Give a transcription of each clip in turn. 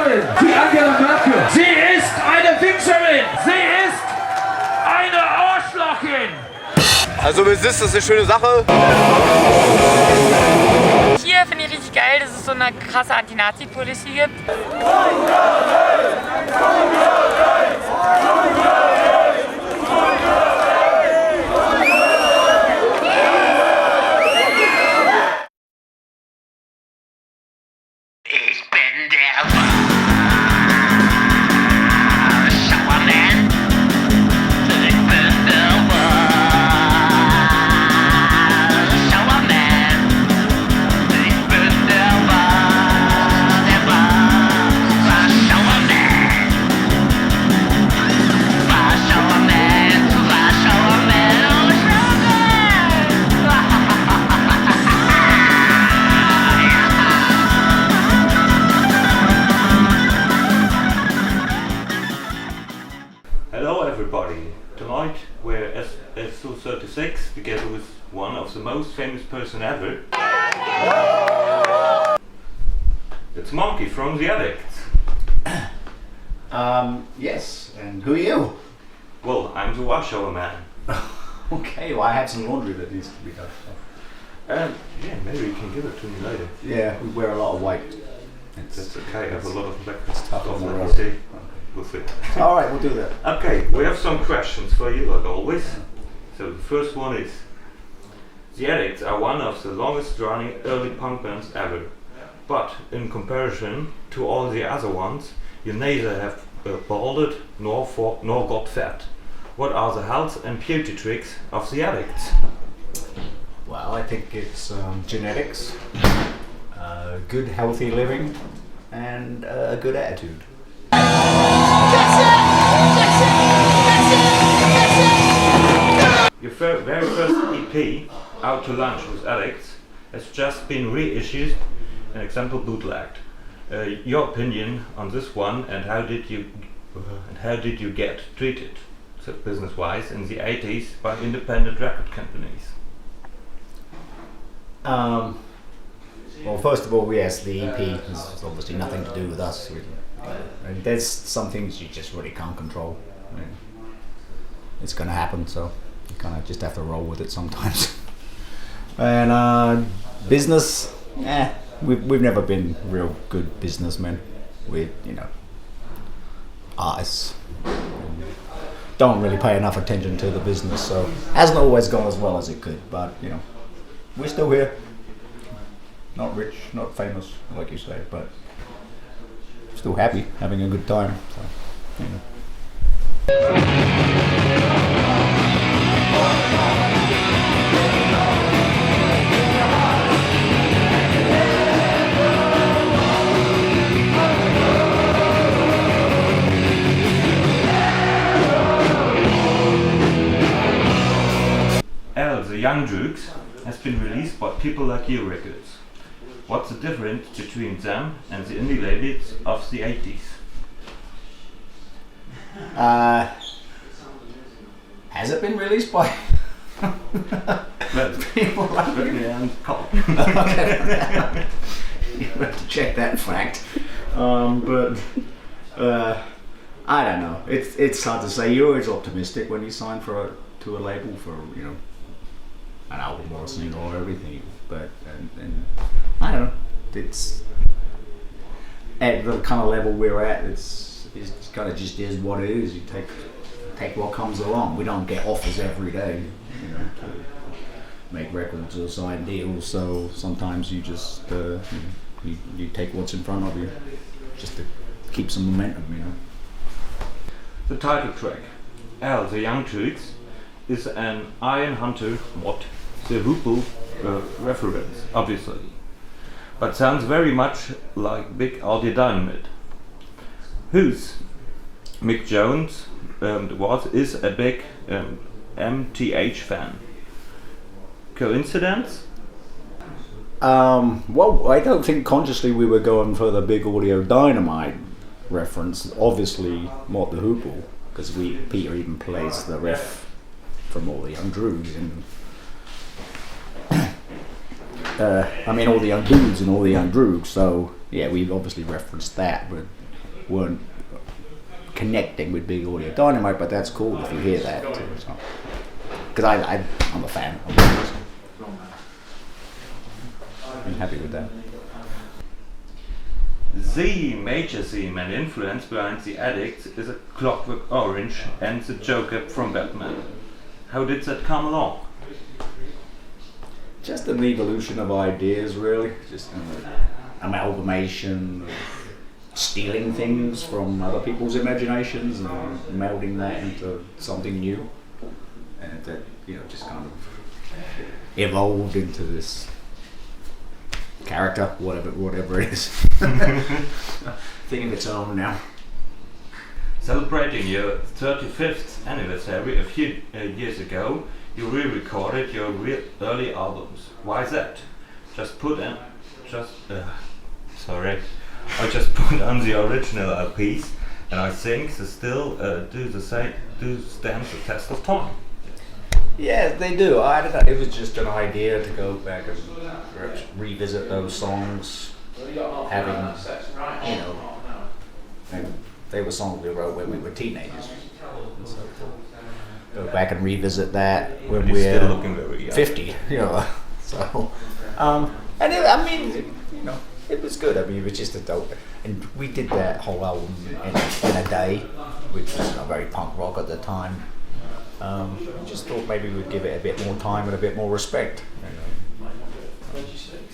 Kanzlerin, die Angela Merkel. Sie ist eine Wichserin. Sie ist eine Arschlochin. Also es ist eine schöne Sache. Hier finde ich richtig geil, dass es so eine krasse Anti-Nazi-Policy gibt. Ich bin der Wahrschauermän. Ich bin der Wahrschauermän. Ich bin der Wahrschauermän. Wahrschauermän, Wahrschauermän, Hello everybody! Tonight we're at SO36 together with one of the most famous person ever. It's Monkey from the ADICTS. Yes, and who are you? Well, I'm the Wahschauermän. Okay, well I have some laundry that needs to be done. Yeah, maybe you can give it to me later. Yeah, we wear a lot of white. That's okay, I have a lot of breakfast tough stuff, on the let me road. see. We'll see. Alright, we'll do that. Okay, we have some questions for you like always. So the first one is, the ADICTS are one of the longest running early punk bands ever. But in comparison to all the other ones, you neither have balded nor got fat. What are the health and beauty tricks of the ADICTS? Well, I think it's genetics, good healthy living, and a good attitude. Your very first EP, Out to Lunch with ADICTS, has just been reissued, an example bootlegged. Your opinion on this one, and how did you get treated, so business-wise, in the 80s by independent record companies? Well, first of all, yes, the EP has obviously nothing to do with us. And there's some things you just really can't control. I mean, it's going to happen, so you kind of just have to roll with it sometimes. And business, we've never been real good businessmen. We're, artists. Don't really pay enough attention to the business, so hasn't always gone as well as it could. But we're still here. Not rich, not famous, like you say, but still happy, having a good time. So, L, the Young Jukes, has been released by People Like You Records. What's the difference between them and the indie labels of the 80s? has it been released by Well, people like you? and Cop. Okay. You have to check that fact. But I don't know. It's hard to say. You're always optimistic when you sign to a label for an album or a single or everything. But and I don't know. It's at the kind of level we're at. It's kind of just is what it is. You take what comes along. We don't get offers every day, to make records or sign deals. So sometimes you just you take what's in front of you, just to keep some momentum. The title track, L, the Young Jukes, is an Iron Hunter mod, the Hoople reference, obviously, but sounds very much like Big Audi Dynamite. Who's Mick Jones is a big MTH fan. Coincidence? Well, I don't think consciously we were going for the Big Audio Dynamite reference. Obviously, not the Hoople, because Peter even plays the riff from all the Young Droogs and all the Young Dudes and all the Young Droogs. So yeah, we've obviously referenced that, but weren't connecting with Big Audio Dynamite, but that's cool if you hear that too. Because I'm a fan. I'm happy with that. The major theme and influence behind the Addicts is a Clockwork Orange and the Joker from Batman. How did that come along? Just an evolution of ideas, really. Just an amalgamation of stealing things from other people's imaginations and melding that into something new. And that, just kind of evolved into this character, whatever it is. Thing of its own now. Celebrating your 35th anniversary a few years ago, you re-recorded your early albums. Why that? I just put on the original LPs, and I think they still do stand the test of time. Yeah, they do. I don't know. It was just an idea to go back and revisit those songs, having, and they were songs we wrote when we were teenagers. So go back and revisit that when we're still looking very young. 50. So, and it was good. I mean, it was just a dope. And we did that whole album in a day, which was very punk rock at the time. We just thought maybe we'd give it a bit more time and a bit more respect.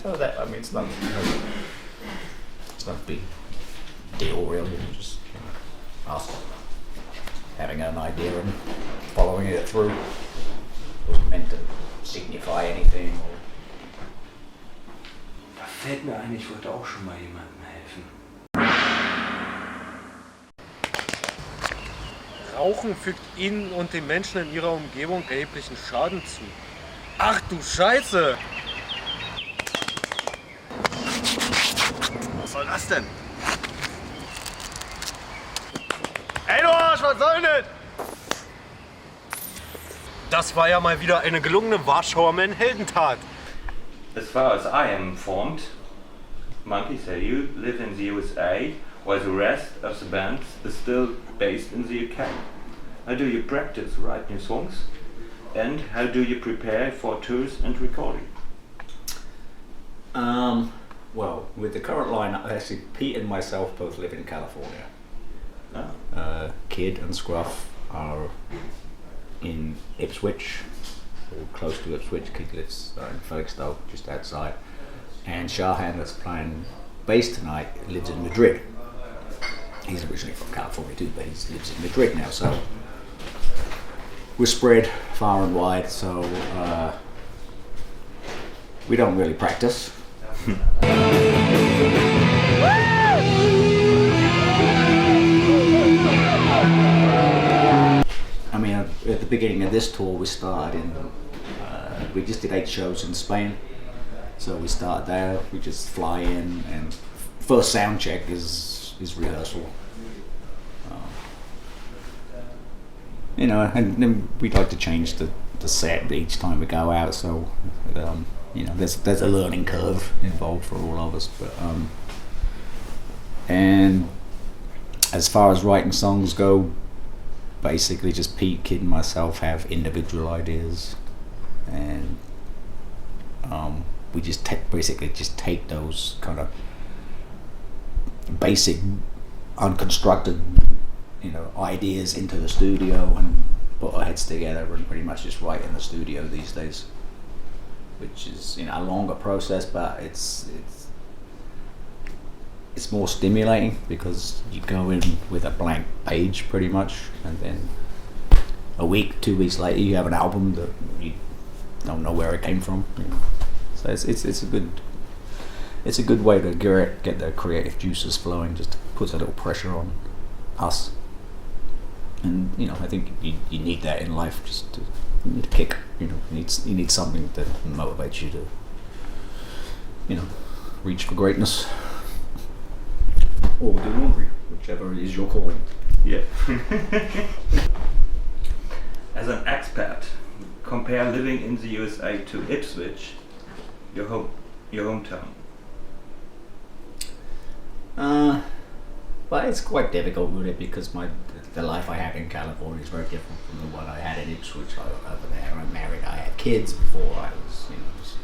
So that, it's not a big deal really. Just us having an idea and following it through. It wasn't meant to signify anything. Da fällt mir ein, ich wollte auch schon mal jemandem helfen. Rauchen fügt Ihnen und den Menschen in Ihrer Umgebung erheblichen Schaden zu. Ach du Scheiße! Was soll das denn? Ey du Arsch, was soll denn? Das war ja mal wieder eine gelungene Wahschauermän Heldentat. As far as I am informed, monkeys say you live in the USA, while the rest of the band is still based in the UK. How do you practice write new songs? And how do you prepare for tours and recording? Well, with the current lineup, actually Pete and myself both live in California. Ah. Kid and Scruff are in Ipswich, or close to Ipswich. Kid lives in Felixstowe, just outside. And Shahan, that's playing bass tonight, lives in Madrid. He's originally from California too, but he lives in Madrid now, so we're spread far and wide, so we don't really practice. At the beginning of this tour, we started we just did 8 shows in Spain. So we started there, we just fly in, and first sound check is rehearsal. And then we'd like to change the set each time we go out, so there's a learning curve involved for all of us. But and as far as writing songs go, basically just Pete, Kid, and myself have individual ideas, and we just basically take those kind of basic, unconstructed, ideas into the studio and put our heads together and pretty much just write in the studio these days, which is a longer process, but it's more stimulating because you go in with a blank page pretty much, and then a week, 2 weeks later you have an album that you don't know where it came from. So it's a good way to get the creative juices flowing. Just puts a little pressure on us, and I think you need that in life, just to kick. You need something that motivates you to reach for greatness. Or do laundry, whichever is your calling. Yeah. As an expat, compare living in the USA to Ipswich, your hometown. But it's quite difficult with it because the life I had in California is very different from the one I had in Ipswich. Over there, I'm married. I had kids before I was, just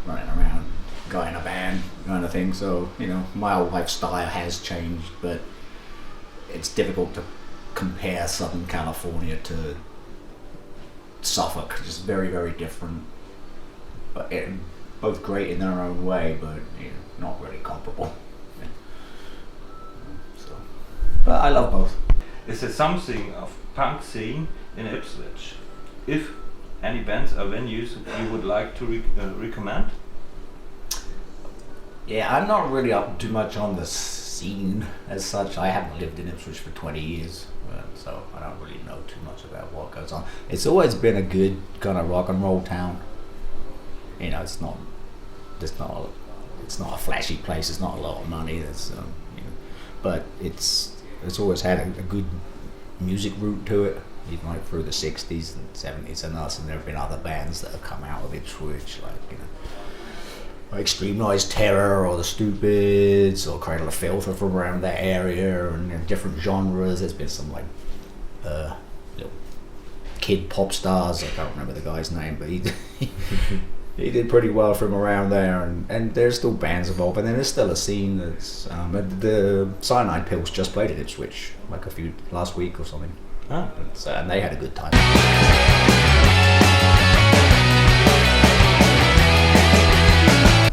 running around, guy in a band kind of thing. So my lifestyle has changed, but it's difficult to compare Southern California to Suffolk. Just very, very different. But both great in their own way, but not really comparable. But I love both. Is there something of punk scene in Ipswich? If any bands or venues you would like to recommend? Yeah, I'm not really up too much on the scene as such. I haven't lived in Ipswich for 20 years, so I don't really know too much about what goes on. It's always been a good kind of rock and roll town. It's not a flashy place. It's not a lot of money. But it's always had a good music route to it, even like through the 60s and 70s and us, and there have been other bands that have come out of Ipswich, like Extreme Noise Terror or The Stupids or Cradle of Filth are from around that area, and different genres. There's been some little kid pop stars, I can't remember the guy's name, but he did pretty well from around there, and there's still bands involved, and then there's still a scene that's the Cyanide Pills just played at Ipswich last week or something. And they had a good time.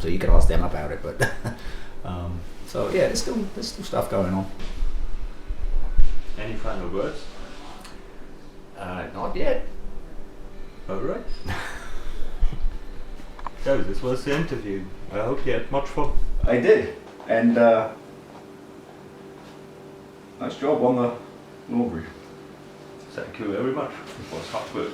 So you can ask them about it, but so yeah, there's still stuff going on. Any final words? Not yet. Alright. So this was the interview. I hope you had much fun. I did, and nice job on the laundry. Thank you very much. It was hard work.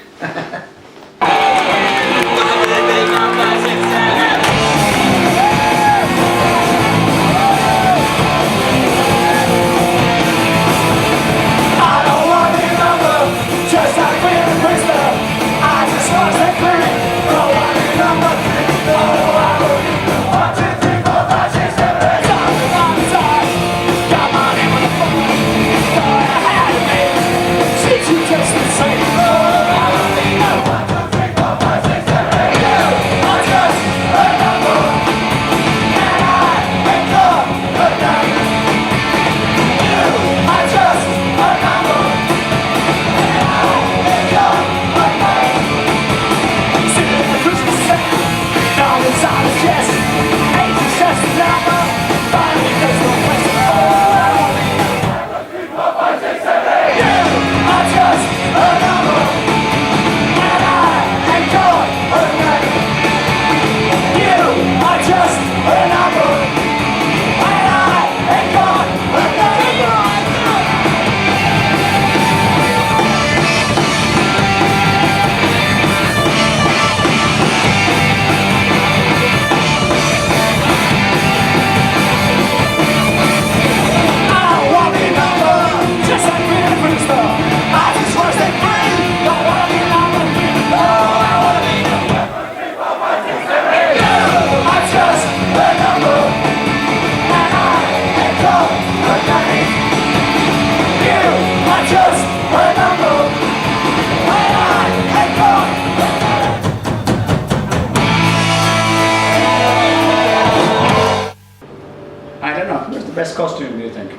Best costume, do you think?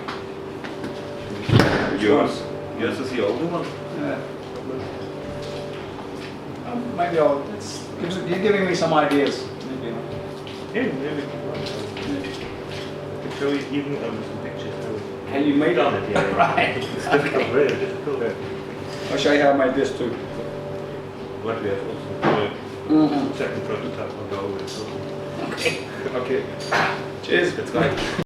Yours. Yours is the older one. Yeah. Maybe you're giving me some ideas. Maybe. Yeah, maybe. I can show you even some pictures. And you made Done it, yeah. Right. It's difficult, very difficult. I'll show you how I made this too. What we have also second prototype on the over. Okay. Okay. Cheers. Let's go.